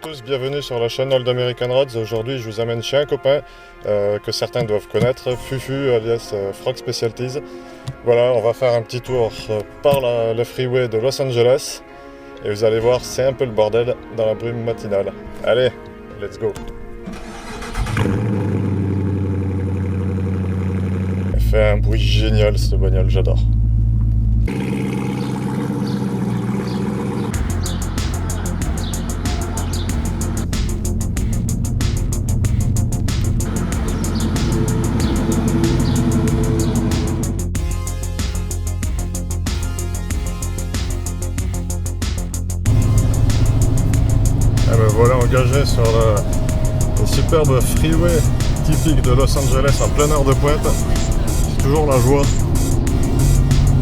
tous, bienvenue sur la chaîne Old American Rods. Aujourd'hui je vous amène chez un copain que certains doivent connaître, Fufu alias Frog Specialties. Voilà, on va faire un petit tour par le freeway de Los Angeles et vous allez voir, c'est un peu le bordel dans la brume matinale. Allez, let's go. Elle fait un bruit génial cette bagnole, j'adore. Voilà, engagé sur le superbe freeway typique de Los Angeles en pleine heure de pointe. C'est toujours la joie.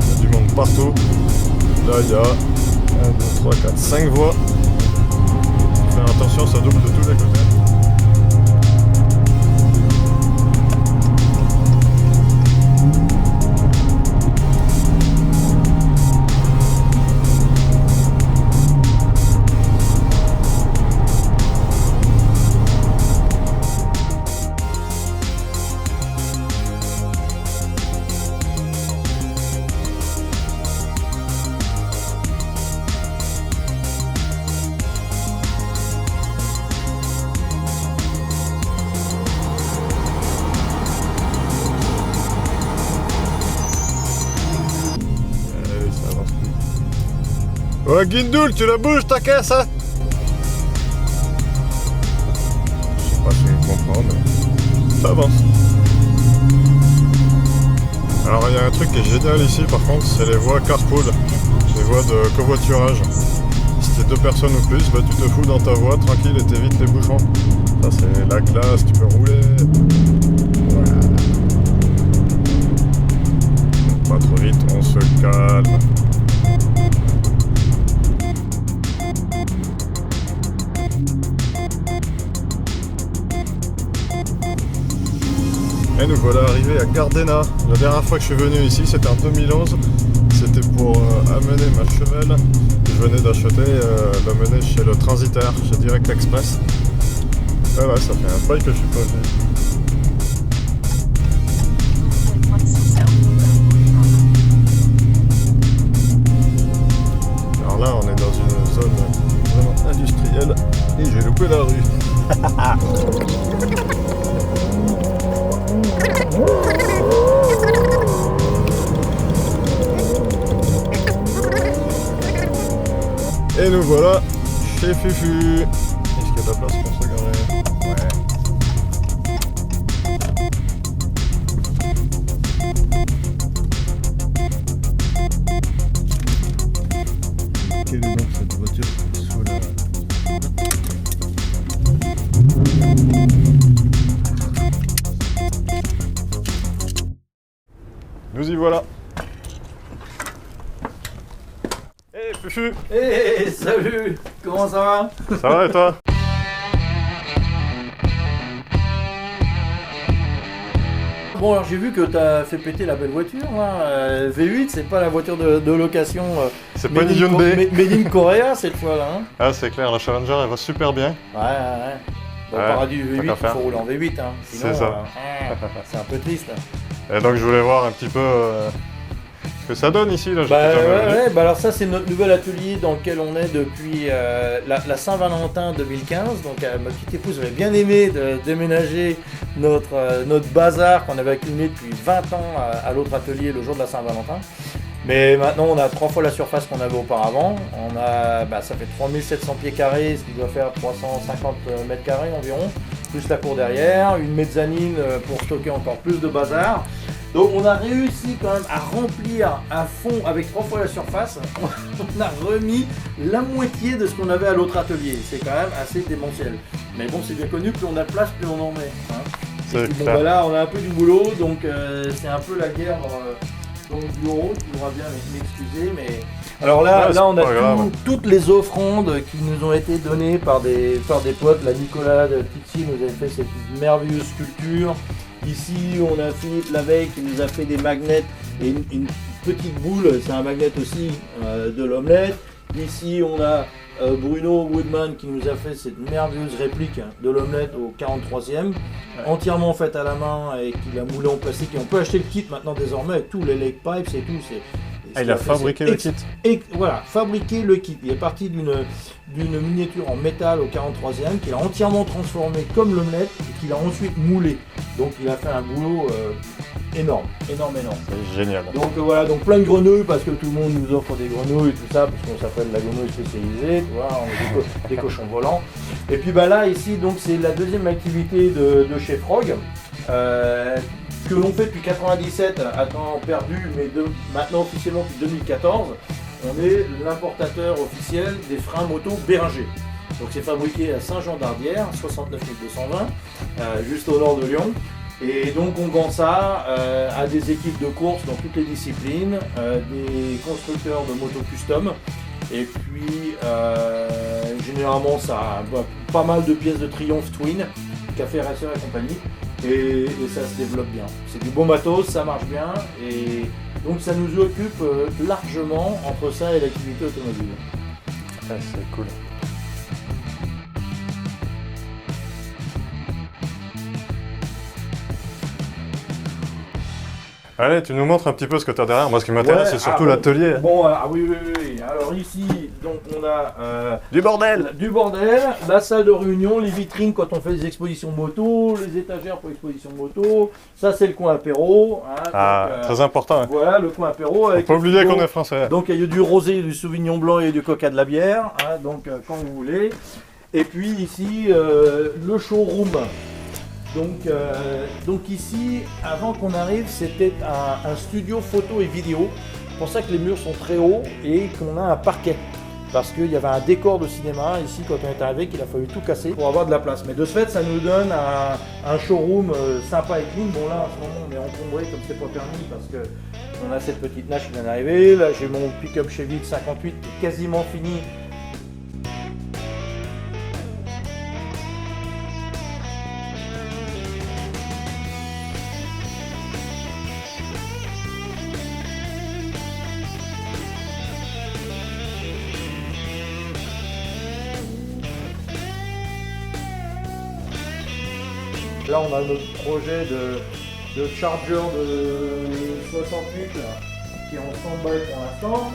Il y a du monde partout. Là, il y a 1, 2, 3, 4, 5 voies. Faire attention, ça double de tous les côtés. Oh Guindoul, tu la bouges ta caisse hein? Je sais pas si je comprends, mais ça avance. Alors il y a un truc qui est génial ici par contre, c'est les voies carpool, les voies de covoiturage. Si t'es 2 personnes ou plus, bah tu te fous dans ta voie tranquille et t'évites les bouchons. Ça c'est la classe, tu peux rouler. Voilà. Pas trop vite, on se calme. Et nous voilà arrivés à Gardena. La dernière fois que je suis venu ici, c'était en 2011. C'était pour amener ma chevelle que je venais d'acheter, l'amener chez le transitaire, chez Direct Express. Voilà, ça fait un bail que je suis pas venu. Alors là, on est dans une zone vraiment industrielle et j'ai loupé la rue. Et nous voilà chez Fufu. Est-ce qu'il y a de la place pour se garer? Ouais. Quelle est donc cette voiture sous la... Nous y voilà. Hey Fufu. Hey, salut. Comment ça va? Ça va et toi? Bon, alors j'ai vu que t'as fait péter la belle voiture, hein. V8, c'est pas la voiture de location. C'est pas une Hyundai. Made in Korea cette fois-là. Hein. Ah c'est clair, la Challenger elle va super bien. Ouais. Bon, Ouais, paradis du V8, il faire. faut rouler en V8. Hein. Sinon, C'est ça. c'est un peu triste. Et donc je voulais voir un petit peu ce que ça donne ici. Là, Bah alors ça c'est notre nouvel atelier dans lequel on est depuis la Saint-Valentin 2015. Donc ma petite épouse avait bien aimé de déménager notre bazar qu'on avait accumulé depuis 20 ans à l'autre atelier le jour de la Saint-Valentin. Mais maintenant on a 3 fois la surface qu'on avait auparavant. On a, ça fait 3700 pieds carrés, ce qui doit faire 350 mètres carrés environ, plus la cour derrière, une mezzanine pour stocker encore plus de bazar. Donc on a réussi quand même à remplir à fond avec 3 fois la surface. On a remis la moitié de ce qu'on avait à l'autre atelier. C'est quand même assez démentiel. Mais bon, c'est bien connu, plus on a de place, plus on en met. Hein. Et puis, bon, là, on a un peu du boulot, donc c'est un peu la guerre dans le bureau. Tu pourras bien m'excuser, mais... Alors là, on a toutes les offrandes qui nous ont été données par des potes. La Nicolas de Titi nous avait fait cette merveilleuse sculpture. Ici, on a Philippe Laveille qui nous a fait des magnets et une petite boule, c'est un magnet aussi de l'omelette. Ici, on a Bruno Woodman qui nous a fait cette merveilleuse réplique de l'omelette au 43e, entièrement faite à la main et qu'il a moulé en plastique. Et on peut acheter le kit maintenant désormais avec tous les leg pipes et tout. Il a fabriqué le kit. Et voilà, fabriqué le kit. Il est parti d'une miniature en métal au 43e qu'il a entièrement transformé comme l'omelette et qu'il a ensuite moulé. Donc il a fait un boulot énorme. C'est génial. Donc voilà, donc plein de grenouilles parce que tout le monde nous offre des grenouilles et tout ça, parce qu'on s'appelle la grenouille spécialisée, tu vois, on est des cochons volants. Et puis bah là ici, donc c'est la deuxième activité de chez Frog. Que l'on fait depuis 97 à temps perdu, mais maintenant officiellement depuis 2014, on est l'importateur officiel des freins moto Béringer. Donc c'est fabriqué à Saint-Jean-d'Ardière, 69 220, juste au nord de Lyon. Et donc on vend ça à des équipes de course dans toutes les disciplines, des constructeurs de motos custom. Et puis généralement ça a pas mal de pièces de Triumph Twin, Café Racer et compagnie. Et ça se développe bien. C'est du bon matos, ça marche bien et donc ça nous occupe largement entre ça et l'activité automobile. Ah, c'est cool. Allez, tu nous montres un petit peu ce que tu as derrière. Moi, ce qui m'intéresse, c'est surtout l'atelier. Bon, oui. Alors ici, donc on a du bordel, la salle de réunion, les vitrines quand on fait des expositions moto, les étagères pour expositions moto. Ça, c'est le coin apéro. Hein, donc, très important. Voilà, le coin apéro. Faut pas oublier qu'on est français. Donc il y a du rosé, du sauvignon blanc et du coca de la bière. Hein, donc quand vous voulez. Et puis ici, le showroom. Donc ici, avant qu'on arrive, c'était un studio photo et vidéo. C'est pour ça que les murs sont très hauts et qu'on a un parquet. Parce qu'il y avait un décor de cinéma ici quand on est arrivé qu'il a fallu tout casser pour avoir de la place. Mais de ce fait, ça nous donne un showroom sympa et clean. Bon là, en ce moment, on est encombré comme c'est pas permis parce que on a cette petite nage qui vient d'arriver. Là, j'ai mon pick-up Chevy de 58 qui est quasiment fini. Là, on a notre projet de Charger de 68 là, qui est en stand-by pour l'instant.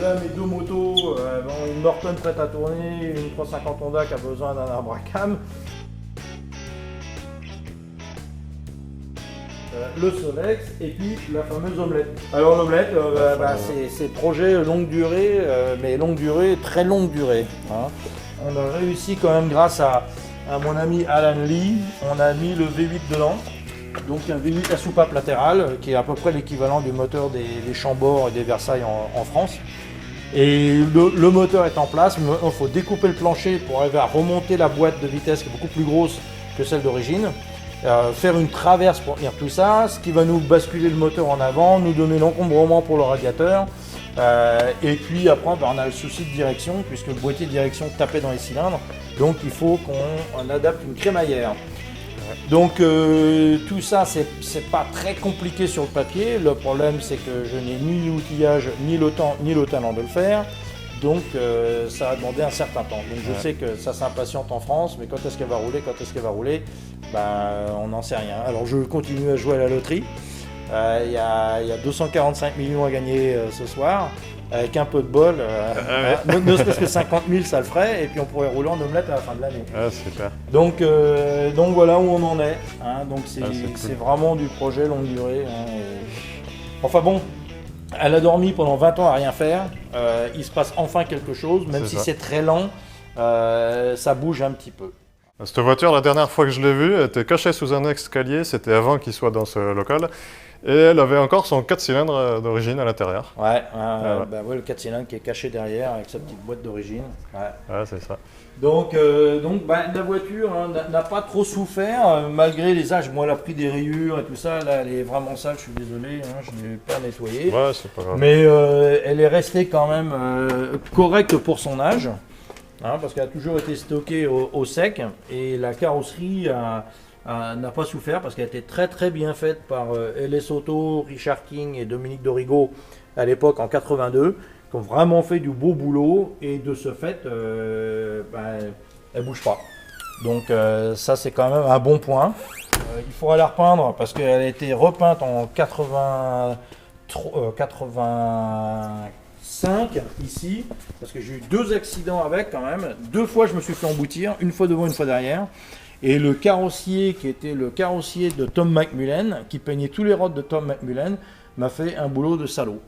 Là, mes deux motos, une Norton prête à tourner, une 350 Honda qui a besoin d'un arbre à cam. Le Solex et puis la fameuse omelette. Alors l'omelette, c'est projet longue durée, mais longue durée, très longue durée. Hein. On a réussi quand même grâce à mon ami Alan Lee, on a mis le V8 dedans. Donc un V8 à soupape latérale qui est à peu près l'équivalent du moteur des Chambord et des Versailles en France. Et le moteur est en place, mais il faut découper le plancher pour arriver à remonter la boîte de vitesse qui est beaucoup plus grosse que celle d'origine. Faire une traverse pour tenir tout ça, ce qui va nous basculer le moteur en avant, nous donner l'encombrement pour le radiateur. Et puis après, on a le souci de direction, puisque le boîtier de direction tapait dans les cylindres. Donc il faut qu'on adapte une crémaillère. Donc tout ça, c'est pas très compliqué sur le papier. Le problème, c'est que je n'ai ni l'outillage, ni le temps, ni le talent de le faire. Donc ça a demandé un certain temps. Donc je sais que ça s'impatiente en France, mais quand est-ce qu'elle va rouler, on n'en sait rien. Alors je continue à jouer à la loterie. Il y a 245 millions à gagner ce soir. Avec un peu de bol, ne serait-ce que 50 000 ça le ferait, et puis on pourrait rouler en omelette à la fin de l'année. Ah, super. Donc voilà où on en est. Hein. Donc c'est cool. vraiment du projet longue durée. Hein, Enfin bon, elle a dormi pendant 20 ans à rien faire. Il se passe enfin quelque chose, même si c'est très lent, ça bouge un petit peu. Cette voiture, la dernière fois que je l'ai vue, elle était cachée sous un escalier, c'était avant qu'il soit dans ce local. Et elle avait encore son 4 cylindres d'origine à l'intérieur. Ouais, le 4 cylindres qui est caché derrière avec sa petite boîte d'origine. Ouais, c'est ça. Donc la voiture n'a pas trop souffert, malgré les âges. Moi, elle a pris des rayures et tout ça. Là, elle est vraiment sale, je suis désolé, je ne l'ai pas nettoyée. Ouais, c'est pas grave. Mais elle est restée quand même correcte pour son âge. hein, parce qu'elle a toujours été stockée au sec et la carrosserie n'a pas souffert parce qu'elle était très très bien faite par LS Auto, Richard King et Dominique Dorigo à l'époque en 82, qui ont vraiment fait du beau boulot et de ce fait, elle bouge pas. Donc ça c'est quand même un bon point. Il faudra la repeindre parce qu'elle a été repeinte en 85 ici, parce que j'ai eu 2 accidents avec quand même. 2 fois je me suis fait emboutir, une fois devant, une fois derrière. Et le carrossier qui était le carrossier de Tom McMullen, qui peignait tous les rods de Tom McMullen, m'a fait un boulot de salaud.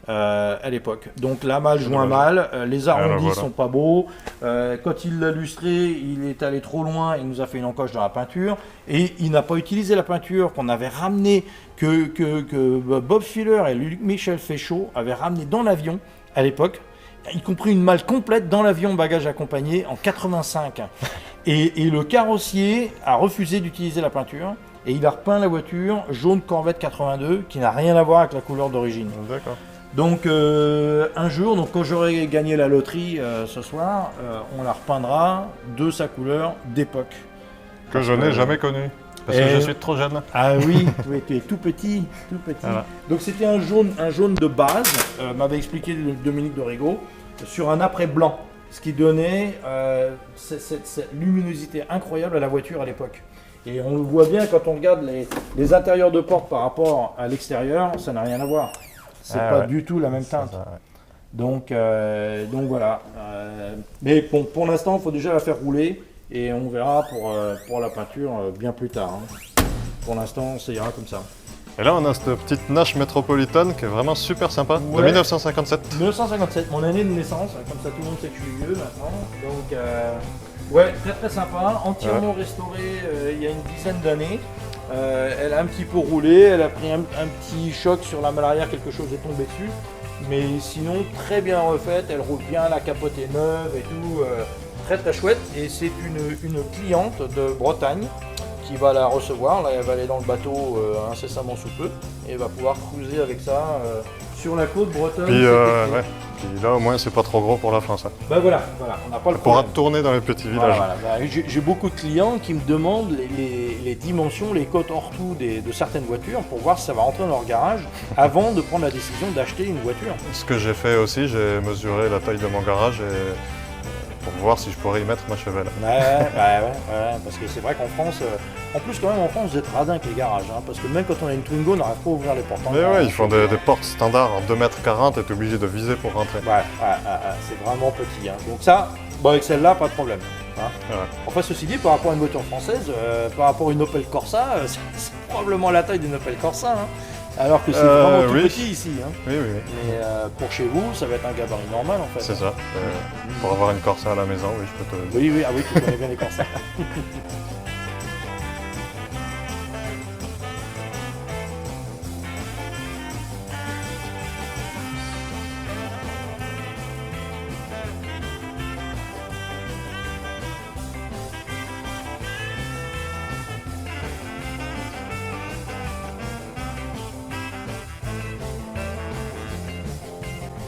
À l'époque. Donc la malle joint mal, les arrondis sont pas beaux. Quand il l'a lustré, il est allé trop loin, il nous a fait une encoche dans la peinture et il n'a pas utilisé la peinture qu'on avait ramenée, que Bob Filler et Luc Michel Féchaud avaient ramené dans l'avion à l'époque, y compris une malle complète dans l'avion bagage accompagné en 85. Et le carrossier a refusé d'utiliser la peinture et il a repeint la voiture jaune Corvette 82 qui n'a rien à voir avec la couleur d'origine. D'accord. Donc un jour, donc, quand j'aurai gagné la loterie ce soir, on la repeindra de sa couleur d'époque. Que je n'ai jamais connu, parce que je suis trop jeune. Ah oui, tu es tout petit, tout petit. Voilà. Donc c'était un jaune de base, m'avait expliqué Dominique Dorigo, sur un après blanc, ce qui donnait cette luminosité incroyable à la voiture à l'époque. Et on le voit bien quand on regarde les intérieurs de porte par rapport à l'extérieur, ça n'a rien à voir. C'est pas du tout la même teinte. Ça, donc voilà. Mais bon, pour l'instant, il faut déjà la faire rouler et on verra pour la peinture bien plus tard. Hein. Pour l'instant, ça ira comme ça. Et là, on a cette petite Nash métropolitaine qui est vraiment super sympa, de 1957. 1957, mon année de naissance, comme ça tout le monde sait que je suis vieux maintenant. Donc, ouais, très très sympa, entièrement restaurée il y a une dizaine d'années. Elle a un petit peu roulé, elle a pris un petit choc sur la malle arrière, quelque chose est tombé dessus. Mais sinon, très bien refaite, elle roule bien, la capote est neuve et tout, très très chouette. Et c'est une cliente de Bretagne qui va la recevoir, là elle va aller dans le bateau incessamment sous peu et va pouvoir cruiser avec ça sur la côte bretonne. Puis là au moins c'est pas trop gros pour la France. Hein. Bah voilà, on n'a pas le problème. On pourra tourner dans les petits villages. J'ai beaucoup de clients qui me demandent les dimensions, les cotes hors tout de certaines voitures pour voir si ça va rentrer dans leur garage avant de prendre la décision d'acheter une voiture. Ce que j'ai fait aussi, j'ai mesuré la taille de mon garage pour voir si je pourrais y mettre ma chevelle. Ouais, parce que c'est vrai qu'en France, en plus quand même en France vous êtes radin avec les garages, hein, parce que même quand on a une Twingo, on n'arrive pas à ouvrir les portes. Mais ouais, ils font des portes standards en 2,40 m et t'es obligé de viser pour rentrer. C'est vraiment petit. Hein. Donc ça, avec celle-là, pas de problème. Hein. Ouais. Enfin ceci dit, par rapport à une voiture française, par rapport à une Opel Corsa, c'est probablement la taille d'une Opel Corsa. Hein. Alors que c'est vraiment tout petit ici. Hein. Oui. Mais pour chez vous, ça va être un gabarit normal en fait. C'est ça. Pour avoir une Corsa à la maison, oui, je peux te... Oui, tu connais bien les Corsas.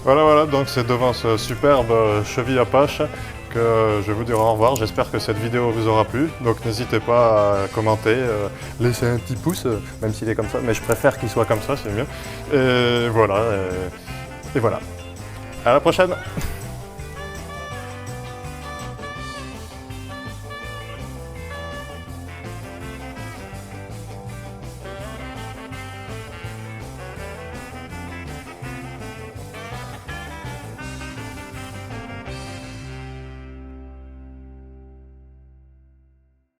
Voilà, donc c'est devant ce superbe Chevy Apache que je vais vous dire au revoir. J'espère que cette vidéo vous aura plu. Donc n'hésitez pas à commenter, laisser un petit pouce, même s'il est comme ça. Mais je préfère qu'il soit comme ça, c'est mieux. Et voilà. À la prochaine.